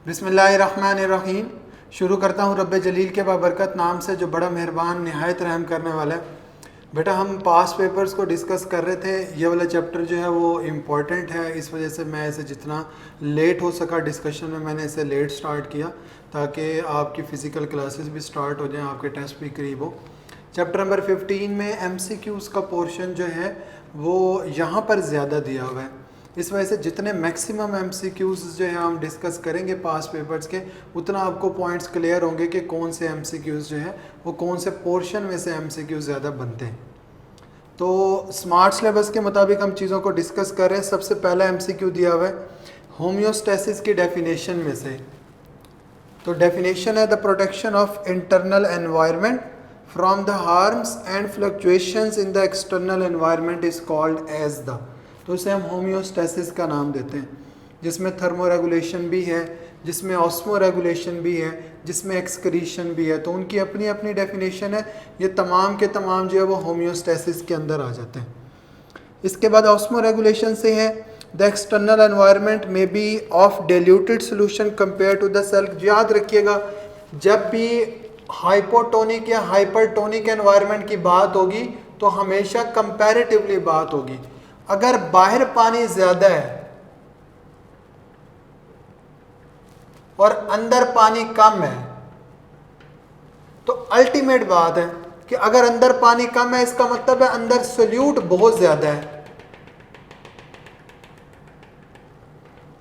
बिस्मिल्लाहिर्रहमानिर्रहीम। शुरू करता हूँ रब्बे जलील के बाबरकत नाम से जो बड़ा मेहरबान निहायत रहम करने वाला है। बेटा हम पास पेपर्स को डिस्कस कर रहे थे। ये वाला चैप्टर जो है वो इम्पॉर्टेंट है, इस वजह से मैं इसे जितना लेट हो सका डिस्कशन में मैंने इसे लेट स्टार्ट किया ताकि आपकी फ़िज़िकल क्लासेस भी स्टार्ट हो जाएं, आपके टेस्ट भी करीब हो। चैप्टर नंबर 15 में MCQs का पोर्शन जो है वो यहाँ पर ज़्यादा दिया हुआ है। इस वजह से जितने मैक्सिमम MCQs जो है हम डिस्कस करेंगे पास पेपर्स के, उतना आपको पॉइंट्स क्लियर होंगे कि कौन से MCQs जो है वो कौन से पोर्शन में से MCQs ज़्यादा बनते हैं। तो स्मार्ट सिलेबस के मुताबिक हम चीज़ों को डिस्कस कर रहे हैं। सबसे पहला MCQ दिया हुआ है होम्योस्टेसिस की डेफिनेशन में से। तो डेफिनेशन है the protection of internal environment from the harms and fluctuations in the external environment is called as the. तो उसे हम होम्योस्टेसिस का नाम देते हैं, जिसमें थर्मो रेगुलेशन भी है, जिसमें ऑस्मो रेगुलेशन भी है, जिसमें एक्सक्रीशन भी है। तो उनकी अपनी अपनी डेफिनेशन है। ये तमाम के तमाम जो है वो होम्योस्टेसिस के अंदर आ जाते हैं। इसके बाद ऑस्मो रेगुलेशन से है द एक्सटर्नल एनवायरनमेंट में be of diluted solution compare to the cell. याद रखिएगा, जब भी हाइपोटोनिक या हाइपरटोनिक एनवायरनमेंट की बात होगी तो हमेशा कंपैरेटिवली बात होगी। अगर बाहर पानी ज्यादा है और अंदर पानी कम है तो अल्टीमेट बात है कि अगर अंदर पानी कम है इसका मतलब है अंदर सोल्यूट बहुत ज्यादा है।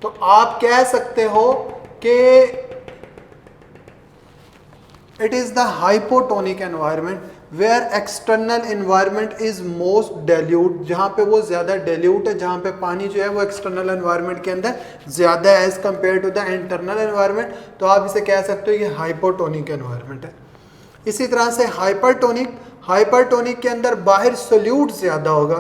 तो आप कह सकते हो कि it is the hypotonic environment where external environment is most dilute. जहां पे वो ज्यादा डेल्यूट है, जहां पे पानी जो है वो एक्सटर्नल एनवायरनमेंट के अंदर ज्यादा है as compare to the internal environment. तो आप इसे कह सकते हो ये हाइपोटोनिक एनवायरनमेंट है। इसी तरह से हाइपरटोनिक के अंदर बाहर सोल्यूट ज्यादा होगा,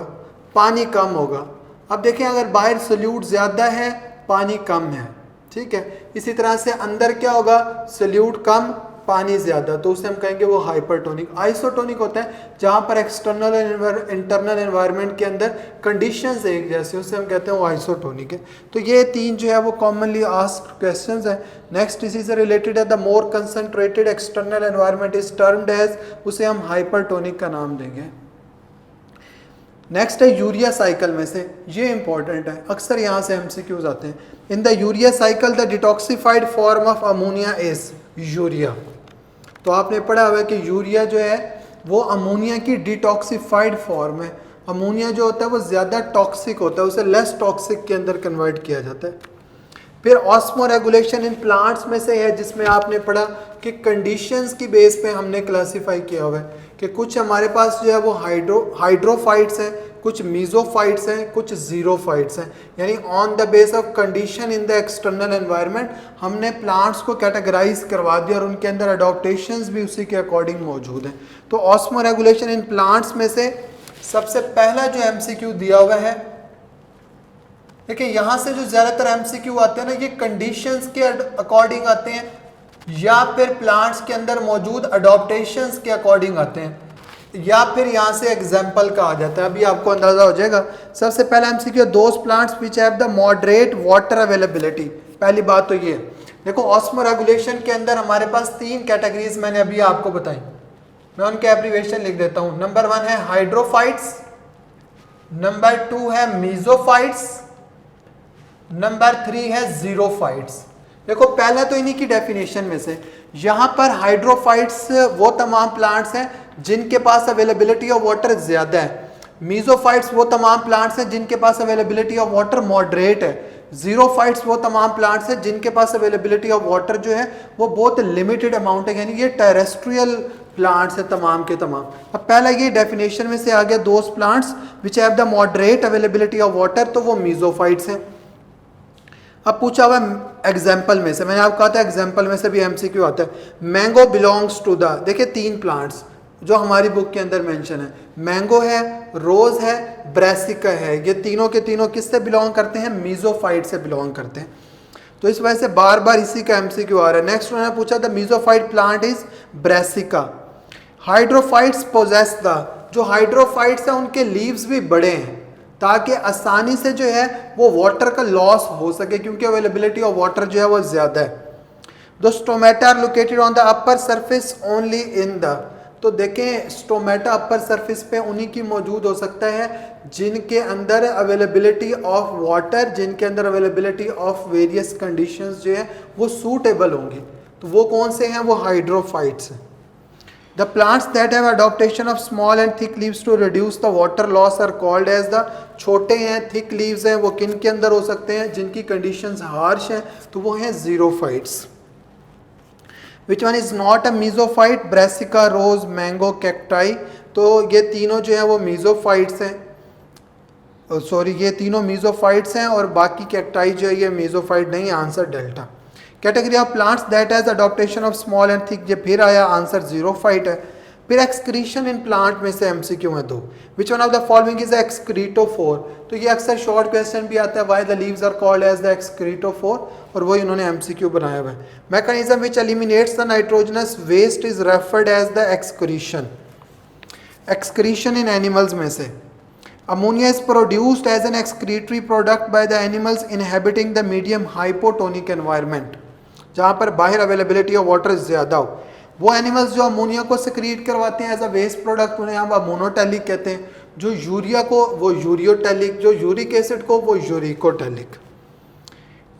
पानी कम होगा। अब देखें, अगर बाहर सोल्यूट ज्यादा है पानी कम है, ठीक है। इसी तरह से अंदर क्या होगा, सोल्यूट कम पानी ज्यादा, तो उसे हम कहेंगे वो हाइपरटोनिक। आइसोटोनिक होता है जहां पर एक्सटर्नल और इंटरनल एनवायरनमेंट के अंदर कंडीशंस एक जैसे, उसे हम कहते हैं वो आइसोटोनिक है। तो ये तीन जो है वो कॉमनली आस्क्ड क्वेश्चंस हैं। नेक्स्ट इसी से रिलेटेड है the more concentrated external environment is termed as, उसे हम हाइपरटोनिक का नाम देंगे। नेक्स्ट है यूरिया साइकिल में से, ये इंपॉर्टेंट है, अक्सर यहाँ से MCQs आते हैं। In the urea cycle the detoxified form of ammonia is urea. तो आपने पढ़ा हुआ है कि यूरिया जो है वो अमोनिया की डिटॉक्सिफाइड फॉर्म है। अमोनिया जो होता है वो ज़्यादा टॉक्सिक होता है, उसे लेस टॉक्सिक के अंदर कन्वर्ट किया जाता है। फिर ऑस्मो रेगुलेशन इन प्लांट्स में से है, जिसमें आपने पढ़ा कि कंडीशंस की बेस पे हमने क्लासीफाई किया हुआ है कि कुछ हमारे पास जो है वो हाइड्रोफाइट्स हैं, कुछ मीजोफाइट्स हैं, कुछ जीरोफाइट्स हैं। यानी on the base of condition in the external environment हमने प्लांट्स को कैटेगराइज करवा दिया और उनके अंदर अडॉप्टेशंस भी उसी के अकॉर्डिंग मौजूद हैं। तो ऑस्मो रेगुलेशन इन प्लांट्स में से सबसे पहला जो MCQ दिया हुआ है, देखिए यहाँ से जो ज़्यादातर MCQ आते हैं ना, ये कंडीशंस के अकॉर्डिंग आते हैं या फिर प्लांट्स के अंदर मौजूद अडॉप्टेशंस के अकॉर्डिंग आते हैं, या फिर यहाँ से एग्जाम्पल का आ जाता है। अभी आपको अंदाजा हो जाएगा। सबसे पहला MCQ, those plants which have the moderate water availability. पहली बात तो ये है, देखो ऑस्मो रेगुलेशन के अंदर हमारे पास 3 कैटेगरीज मैंने अभी आपको बताई, मैं उनके एब्रीविएशन लिख देता हूँ। नंबर 1 है हाइड्रोफाइट्स, नंबर 2 है मीजोफाइट्स, नंबर 3 है जीरोफाइट्स। देखो पहला तो इन्हीं की डेफिनेशन में से, यहाँ पर हाइड्रोफाइट्स वो तमाम प्लांट्स हैं जिनके पास अवेलेबिलिटी ऑफ वाटर ज़्यादा है, मीजोफाइट्स वो तमाम प्लांट्स हैं जिनके पास अवेलेबिलिटी ऑफ वाटर मॉडरेट है, जीरोफाइट्स वो तमाम प्लांट्स हैं जिनके पास अवेलेबिलिटी ऑफ वाटर जो है वो बहुत लिमिटेड अमाउंट है, यानी ये टेरेस्ट्रियल प्लांट्स है तमाम के तमाम। अब पहला ये डेफिनेशन में से आ गया, those plants which have the moderate availability of water, तो वो मीजोफाइट्स हैं। अब पूछा हुआ एग्जाम्पल में से, मैंने आपको कहा था एग्जाम्पल में से भी MCQ आता है। मैंगो बिलोंग्स टू द, देखिए 3 प्लांट्स जो हमारी बुक के अंदर मेंशन है, मैंगो है, रोज है, ब्रेसिका है। ये तीनों के तीनों किससे बिलोंग करते हैं, मीजोफाइट से बिलोंग करते हैं। तो इस वजह से बार बार इसी का MCQ आ रहा है। नेक्स्ट उन्होंने पूछा था mesophyte plant is brassica. Hydrophytes possess the, जो हाइड्रोफाइट्स हैं उनके लीव्स भी बड़े हैं ताकि आसानी से जो है वो वाटर का लॉस हो सके, क्योंकि अवेलेबिलिटी ऑफ वाटर जो है वो ज़्यादा है। The stomata are located on the upper surface only in the, तो देखें स्टोमेटा अपर सरफेस पे उन्हीं की मौजूद हो सकता है जिनके अंदर अवेलेबिलिटी ऑफ वाटर, जिनके अंदर अवेलेबिलिटी ऑफ वेरियस कंडीशंस जो है वो सूटेबल होंगी। तो वो कौन से हैं? वो हाइड्रोफाइट्स हैं। The plants that have adaptation of small and thick leaves to reduce the water loss are called as the, छोटे हैं थिक लीव्स हैं वो किन के अंदर हो सकते हैं? जिनकी कंडीशंस हार्श हैं, तो वो हैं xerophytes. Which one is not a mesophyte? Brassica, rose, mango, cacti. तो ये तीनों जो है वो मीजोफाइट्स हैं, सॉरी ये तीनों मीजोफाइट्स हैं और बाकी कैक्टाई जो है ये मीजोफाइट नहीं है। Answer delta. Category of plants that has adaptation of small and thick, ये फिर आया, आंसर जीरोफाइट है। फिर एक्सक्रीशन इन प्लांट में से एमसीक्यू में दो, which one of the following is excretophore? तो ये अक्सर शॉर्ट क्वेश्चन भी आता है, why the leaves are called as the excretophore, और वही उन्होंने एमसीक्यू बनाया हुआ है। Mechanism which eliminates the nitrogenous waste is referred as the excretion. Excretion in animals में से ammonia is produced as an excretory product by the animals inhabiting the medium hypotonic environment, जहाँ पर बाहर अवेलेबिलिटी ऑफ वाटर ज़्यादा हो। वो animals जो ammonia को सिक्रीट करवाते हैं एज अ वेस्ट प्रोडक्ट, उन्हें हम अमोनोटैलिक कहते हैं। जो यूरिया को वो यूरियोटैलिक, जो यूरिक एसिड को वो यूरिकोटैलिक।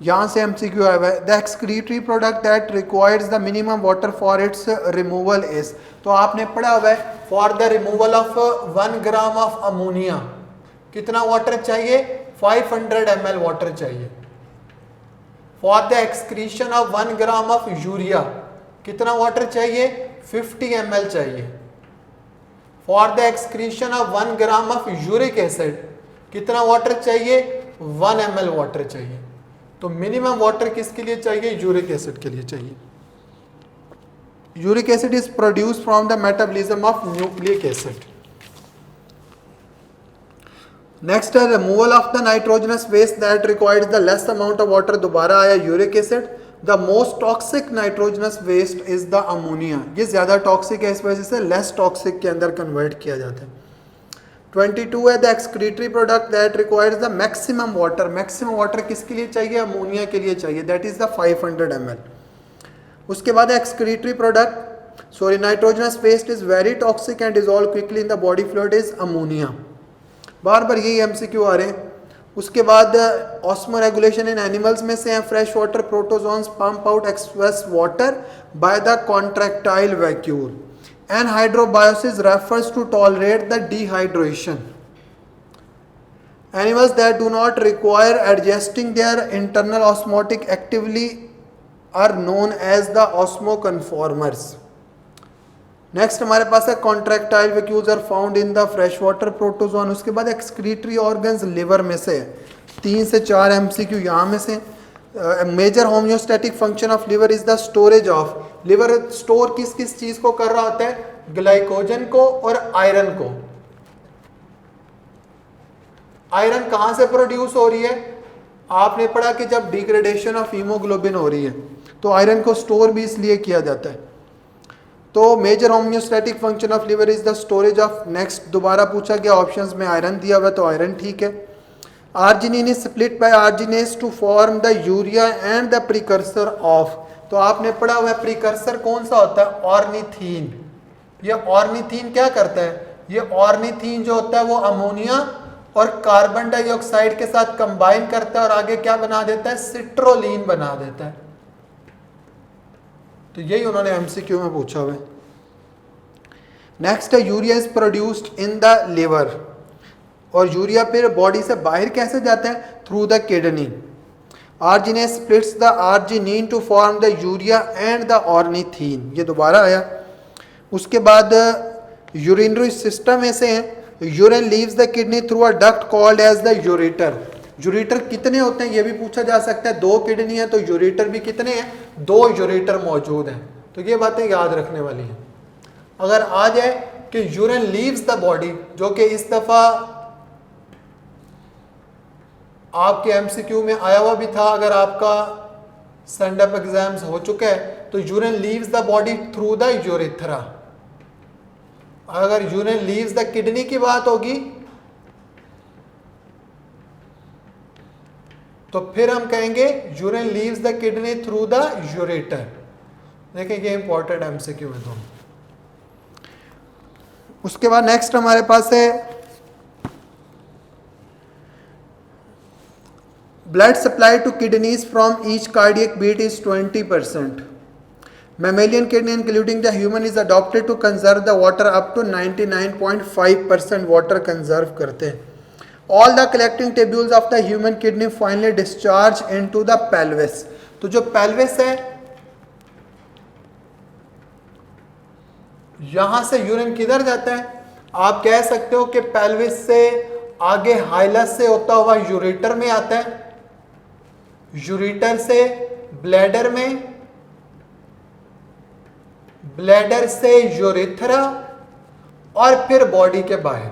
यहाँ से एमसीक्यू आया हुआ है, the excretory product that requires the minimum water for its removal is, तो आपने पढ़ा हुआ है for the removal of 1 gram of ammonia कितना वाटर चाहिए? 500 ml वाटर चाहिए। For the excretion of 1 gram of urea कितना वाटर चाहिए? 50 ml चाहिए। For the excretion of 1 gram of uric acid कितना वाटर चाहिए? 1 ml वाटर चाहिए। तो मिनिमम वाटर किसके लिए चाहिए? यूरिक एसिड के लिए चाहिए। Uric acid is produced from the metabolism of nucleic acid. Next है removal of the nitrogenous waste that requires the less amount of water, दोबारा आया uric acid. The most toxic nitrogenous waste is the ammonia, ये ज़्यादा toxic है, इस वजह से less toxic के अंदर कन्वर्ट किया जाता है। 22 है the excretory product that requires the maximum water, maximum water किसके लिए चाहिए? अमोनिया के लिए चाहिए, दैट इज द 500 ml। उसके बाद excretory product sorry nitrogenous waste is very toxic and dissolve quickly in the body fluid is ammonia. बार बार यही एमसीक्यू आ रहे हैं। उसके बाद ऑस्मो रेगुलेशन इन एनिमल्स में से हैं, fresh water protozoans pump out express water by the contractile vacuole. Anhydrobiosis refers to tolerate the dehydration. Animals that do not require adjusting their internal osmotic activity are known as the osmoconformers. Next हमारे पास है contractile vacuoles are found in the fresh water protozoan. उसके बाद excretory organs liver में से 3 से 4 MCQ यहाँ में से। Major homeostatic function of liver is the storage of, liver store किस किस चीज को कर रहा होता है? ग्लाइकोजन को और आयरन को। आयरन कहां से प्रोड्यूस हो रही है? आपने पढ़ा कि जब डिग्रेडेशन ऑफ हीमोग्लोबिन हो रही है तो आयरन को स्टोर भी इसलिए किया जाता है। तो major homeostatic function of liver is the storage of. Next दोबारा पूछा गया, ऑप्शंस में आयरन दिया हुआ तो आयरन ठीक है। Arginine is split by arginase to form the urea and the precursor of, तो आपने पढ़ा हुआ है प्रिकर्सर कौन सा होता है? ऑर्निथीन। ये ऑर्निथीन क्या करता है? ये ऑर्निथीन जो होता है वो अमोनिया और कार्बन डाइऑक्साइड के साथ कंबाइन करता है और आगे क्या बना देता है? सिट्रोलीन बना देता है। तो यही उन्होंने एमसीक्यू में पूछा हुआ है। नेक्स्ट है urea is produced in the liver, और यूरिया फिर बॉडी से बाहर कैसे जाता है? Through the kidney. Arginase splits the arginine to form the urea and the ornithine, ये दोबारा आया। उसके बाद यूरिनरी सिस्टम ऐसे हैं, urine leaves the kidney through a duct called as the ureter. Ureter कितने होते हैं ये भी पूछा जा सकता है। 2 किडनी है तो यूरेटर भी कितने हैं? 2 यूरेटर मौजूद हैं। तो ये बातें याद रखने वाली हैं। अगर आ जाए कि यूरिन लीव्स द बॉडी, जो कि इस दफा आपके एमसीक्यू में आया हुआ भी था, अगर आपका स्टैंड अप एग्जाम्स हो चुका है, तो urine leaves the body through the urethra. अगर यूरिन लीव्स द किडनी की बात होगी तो फिर हम कहेंगे urine leaves the kidney through the ureter. देखिए ये इंपॉर्टेंट एमसीक्यू है दोनों। उसके बाद नेक्स्ट हमारे पास है blood supply to kidneys from each cardiac beat is 20%. Mammalian kidney including the human is adopted to conserve the water up to 99.5% water conserve करते हैं. All the collecting tubules of the human kidney finally discharge into the pelvis. तो जो pelvis है यहां से urine किधर जाता है? आप कह सकते हो कि pelvis से आगे हाइलस से होता हुआ यूरेटर में आता है, यूरेटर से ब्लैडर में, ब्लैडर से यूरेथ्रा और फिर बॉडी के बाहर.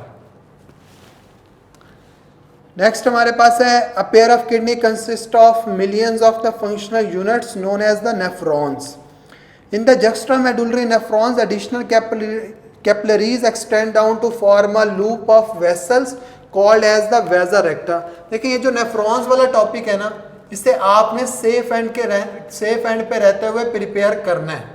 नेक्स्ट हमारे पास है a pair of kidney consist of millions of the functional units known as the nephrons. In the juxtamedullary nephrons additional capillaries extend down to form a loop of vessels called as the vasa recta. देखिए ये जो nephrons वाला topic है ना, इसे आपने safe and पे रहते हुए प्रिपेयर करना है.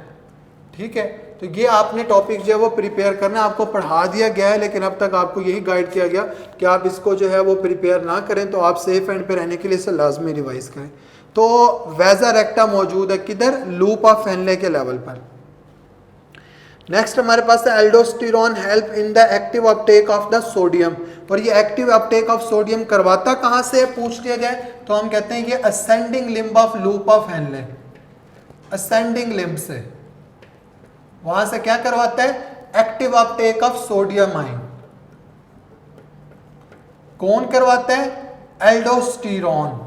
ठीक है, तो ये आपने टॉपिक जो है वो प्रिपेयर करना है. आपको पढ़ा दिया गया है लेकिन अब तक आपको यही गाइड किया गया कि आप इसको जो है वो प्रिपेयर ना करें, तो आप सेफ एंड पे रहने के लिए इसे लाजमी रिवाइज करें. तो वेजा रेक्टा मौजूद है किधर? लूप ऑफ फेनले के लेवल पर. नेक्स्ट हमारे पास है aldosterone help in the active uptake of the sodium. और ये एक्टिव अपटेक ऑफ सोडियम करवाता कहां से पूछ लिया जाए तो हम कहते हैं ये ascending limb of loop of Henle. Ascending limb से वहां से क्या करवाता है? Active uptake of sodium ion. कौन करवाता है? एल्डोस्टेरोन.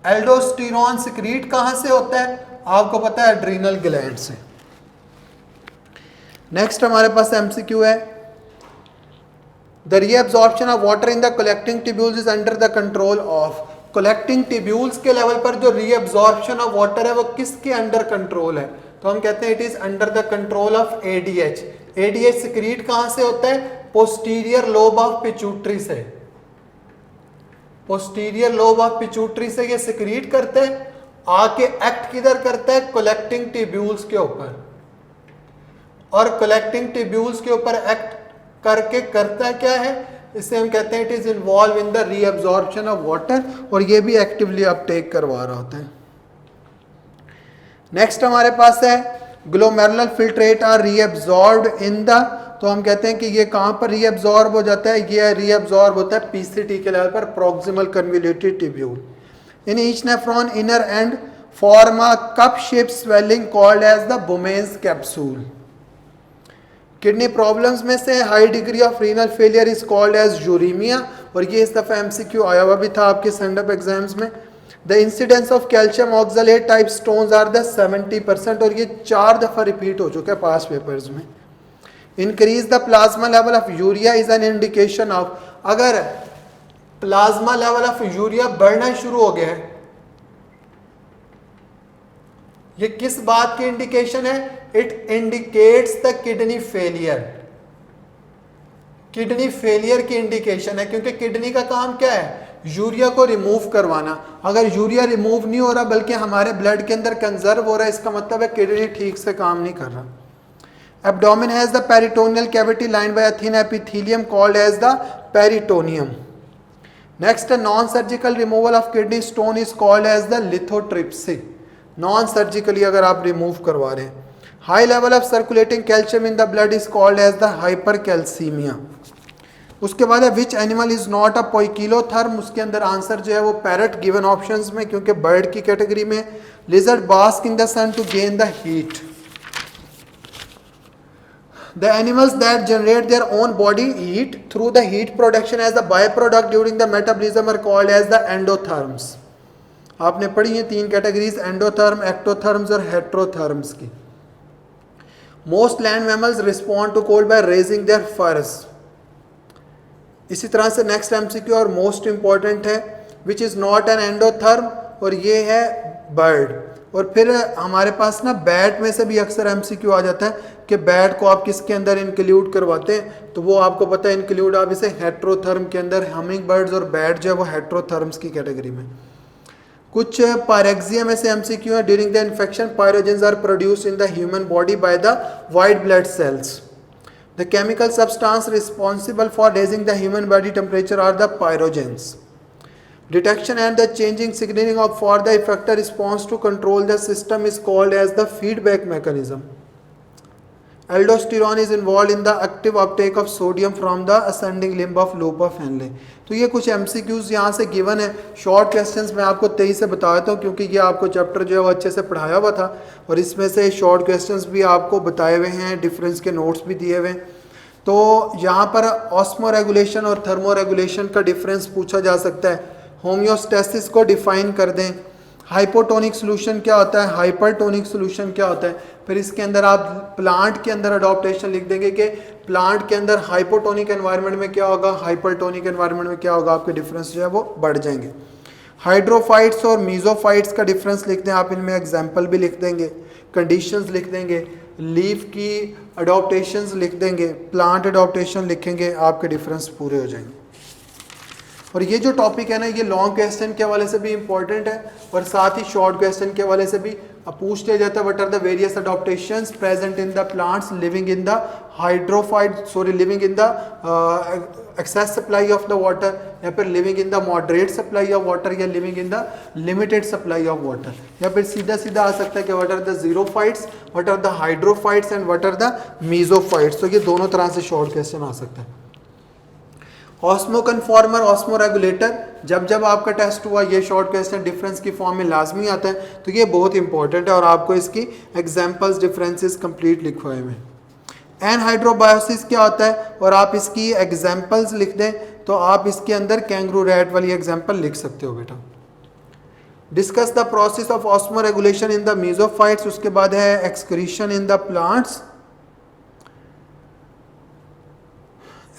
एल्डोस्टेरोन सिक्रीट कहां से होता है? आपको पता है एड्रीनल ग्लैंड से. नेक्स्ट हमारे पास एमसीक्यू है the reabsorption of water in the collecting tubules is under the control of. Collecting tubules के लेवल पर जो रीअब्जॉर्प्शन ऑफ वाटर है वो किसके अंडर कंट्रोल है? तो हम कहते हैं it is under the control of ADH. ADH secrete कहां से होता है? पोस्टीरियर लोब ऑफ पिट्यूटरी से. पोस्टीरियर लोब ऑफ पिट्यूटरी से ये सिक्रीट करते हैं. आके एक्ट किधर करता है? कलेक्टिंग ट्यूब्यूल्स के ऊपर. और कलेक्टिंग ट्यूब्यूल्स के ऊपर एक्ट करके करता क्या है? इसे हम कहते हैं it is involve in the reabsorption of water, और ये भी एक्टिवली अपटेक करवा रहा होता है. नेक्स्ट हमारे पास है glomerular filtrate are reabsorbed in the. तो हम कहते हैं कि ये कहां पर रीअब्जॉर्ब हो जाता है? ये रीअब्जॉर्ब होता है पीसीटी के लेवल पर, proximal convoluted tubule. In each nephron inner end form a cup shape swelling called as the Bowman's capsule. Kidney problems में से high degree of renal failure is called as uremia, और ये इस दफा MCQ आया हुआ भी था आपके स्टैंड अप एग्जाम्स में. The incidence of calcium oxalate type stones are the 70%, और ये 4 दफा रिपीट हो चुका है पास पेपर्स में. Increase the plasma level of urea is an indication of. अगर प्लाज्मा लेवल ऑफ यूरिया बढ़ना शुरू हो गया है, ये किस बात की इंडिकेशन है? It indicates the kidney failure. Kidney failure की इंडिकेशन है, क्योंकि किडनी का काम क्या है? यूरिया को रिमूव करवाना. अगर यूरिया रिमूव नहीं हो रहा बल्कि हमारे ब्लड के अंदर कंजर्व हो रहा है, इसका मतलब है किडनी ठीक से काम नहीं कर रहा. Abdomen has the peritoneal cavity lined by a thin epithelium called as the peritoneum. Next non surgical removal of kidney stone is called as the lithotripsy. Non surgically अगर आप रिमूव करवा रहे हैं. High level of circulating calcium in the blood is called as the hypercalcemia. उसके बाद है which animal is not a poikilotherm. उसके अंदर आंसर जो है वो पैरट गिवन ऑप्शंस में, क्योंकि बर्ड की कैटेगरी में. Lizard bask in the sun to gain the heat. The animals that generate their own body heat through the heat production as a byproduct during the metabolism are called as the endotherms. आपने पढ़ी हैं 3 categories, endotherm, एक्टोथर्म्स और heterotherms की. Most land mammals respond to cold by raising their furs. इसी तरह से next MCQ और most important है which is not an endotherm, और ये है बर्ड. और फिर हमारे पास ना बैट में से भी अक्सर एमसीक्यू आ जाता है कि बैट को आप किसके अंदर इंक्लूड करवाते हैं, तो वो आपको पता है इंक्लूड आप इसे हेट्रोथर्म के अंदर. हमिंग बर्ड्स और बैट जो है वो हेट्रोथर्म्स की कैटेगरी में. कुछ पायरेक्सिया में से एमसीक्यू है। During the infection pyrogens are produce in the human body by the white blood cells. The chemical substance responsible for raising the human body temperature are the pyrogens. Detection and the changing signaling of for the effector response to control the system is called as the feedback mechanism. Aldosterone is involved in the active uptake of sodium from the ascending limb of loop of Henle. तो ये कुछ MCQs यहाँ से given है। Short questions मैं आपको 23 से बता देता हूँ क्योंकि ये आपको चैप्टर जो है वो अच्छे से पढ़ाया हुआ था और इसमें से शॉर्ट क्वेश्चंस भी आपको बताए हुए हैं, डिफरेंस के नोट्स भी दिए हुए हैं। तो यहाँ पर ऑस्मो रेगुलेशन और थर्मो रेगुलेशन का डिफरेंस पूछा जा सकता है। होम्योस्टेसिस को डिफाइन कर दें। हाइपोटोनिक सोल्यूशन क्या होता है, हाइपरटोनिक सोल्यूशन क्या होता है। फिर इसके अंदर आप प्लांट के अंदर अडॉप्टेशन लिख देंगे कि प्लांट के अंदर हाइपोटोनिक एनवायरनमेंट में क्या होगा, हाइपरटोनिक एनवायरनमेंट में क्या होगा, आपके डिफरेंस जो है वो बढ़ जाएंगे। हाइड्रोफाइट्स और मीजोफाइट्स का डिफरेंस लिख दें आप, इनमें एग्जाम्पल भी लिख देंगे, कंडीशंस लिख देंगे, लीफ की अडॉप्टेशंस लिख देंगे, प्लांट अडॉप्टेशन लिखेंगे, आपके डिफरेंस पूरे हो जाएंगे। और ये जो टॉपिक है ना, ये लॉन्ग क्वेश्चन के हवाले से भी इंपॉर्टेंट है और साथ ही शॉर्ट क्वेश्चन के हवाले से भी पूछ लिया जाता है। What are the various adaptations present in the plants living in the living in the excess supply of the water, या फिर living in the moderate supply of water, या living in the limited supply of water, या फिर सीधा सीधा आ सकता है कि what are the xerophytes, what are the hydrophytes and what are the mesophytes. तो ये दोनों तरह से शॉर्ट क्वेश्चन आ सकता है। ऑस्मो कन्फॉर्मर, ऑस्मो रेगुलेटर, जब जब आपका टेस्ट हुआ ये शॉर्ट क्वेश्चन डिफरेंस की फॉर्म में लाजमी आता है, तो ये बहुत इंपॉर्टेंट है और आपको इसकी एग्जांपल्स डिफरेंसेस कंप्लीट लिखवाए हुए हैं। एनहाइड्रोबायोसिस क्या होता है और आप इसकी एग्जांपल्स लिख दें तो आप इसके अंदर कैंगरू रैट वाली एग्जांपल लिख सकते हो बेटा। Discuss the process of osmoregulation in the mesophytes, उसके बाद है excretion in the plants.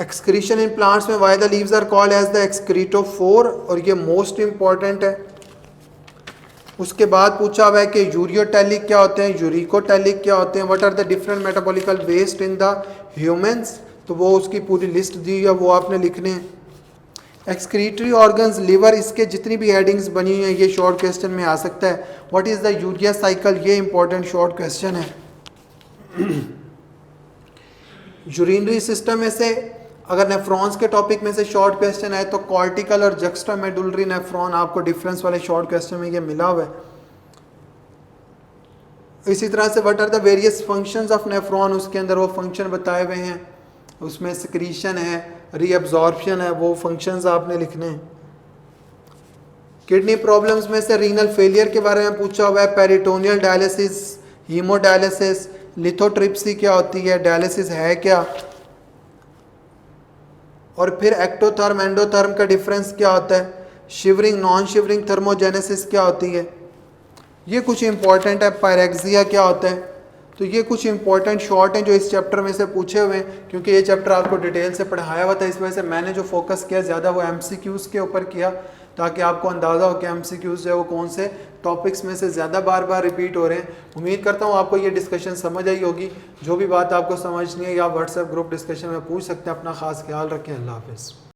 Excretion in plants में why the leaves are called as the excretophore, और ये मोस्ट इंपॉर्टेंट है। उसके बाद पूछा हुआ है कि यूरियोटेलिक क्या होते हैं, यूरिकोटेलिक क्या होते हैं, what are the different metabolical waste in the humans, तो वो उसकी पूरी लिस्ट दी है, वो आपने लिखने हैं। एक्सक्रीटरी ऑर्गन्स, लिवर, इसके जितनी भी हेडिंग्स बनी हुई हैं ये शॉर्ट क्वेश्चन में आ सकता है। What is the urea cycle, ये इंपॉर्टेंट शॉर्ट क्वेश्चन है। यूरिनरी सिस्टम में से अगर नेफ्रॉन्स के टॉपिक में से शॉर्ट क्वेश्चन है तो कॉर्टिकल और जक्स्टामेडुलरी नेफ्रॉन, आपको डिफरेंस वाले शॉर्ट क्वेश्चन में ये मिला हुआ है। इसी तरह से what are the various functions of nephron, उसके अंदर वो फंक्शन बताए हुए हैं, उसमें सिक्रीशन है, रीअब्जॉर्प्शन है, वो फंक्शंस आपने लिखने हैं। किडनी प्रॉब्लम्स में से रीनल फेलियर के बारे में पूछा हुआ है, पेरिटोनियल डायलिसिस, हीमोडायलिसिस, लिथोट्रिप्सी क्या होती है, डायलिसिस है क्या, और फिर एक्टोथर्म एंडोथर्म का डिफरेंस क्या होता है, शिवरिंग नॉन शिवरिंग थर्मोजेनेसिस क्या होती है, ये कुछ इंपॉर्टेंट है। पायरेक्सिया क्या होता है, तो ये कुछ इंपॉर्टेंट शॉर्ट हैं जो इस चैप्टर में से पूछे हुए हैं, क्योंकि ये चैप्टर आपको डिटेल से पढ़ाया हुआ था, इस वजह से मैंने जो फोकस किया ज़्यादा वो MCQs के ऊपर किया, ताकि आपको अंदाज़ा हो कि MCQs जो है वो कौन से टॉपिक्स में से ज़्यादा बार बार रिपीट हो रहे हैं। उम्मीद करता हूँ आपको ये डिस्कशन समझ आई होगी। जो भी बात आपको समझनी है या व्हाट्सएप ग्रुप डिस्कशन में पूछ सकते हैं। अपना खास ख्याल रखें। अल्लाह हाफ़िज़।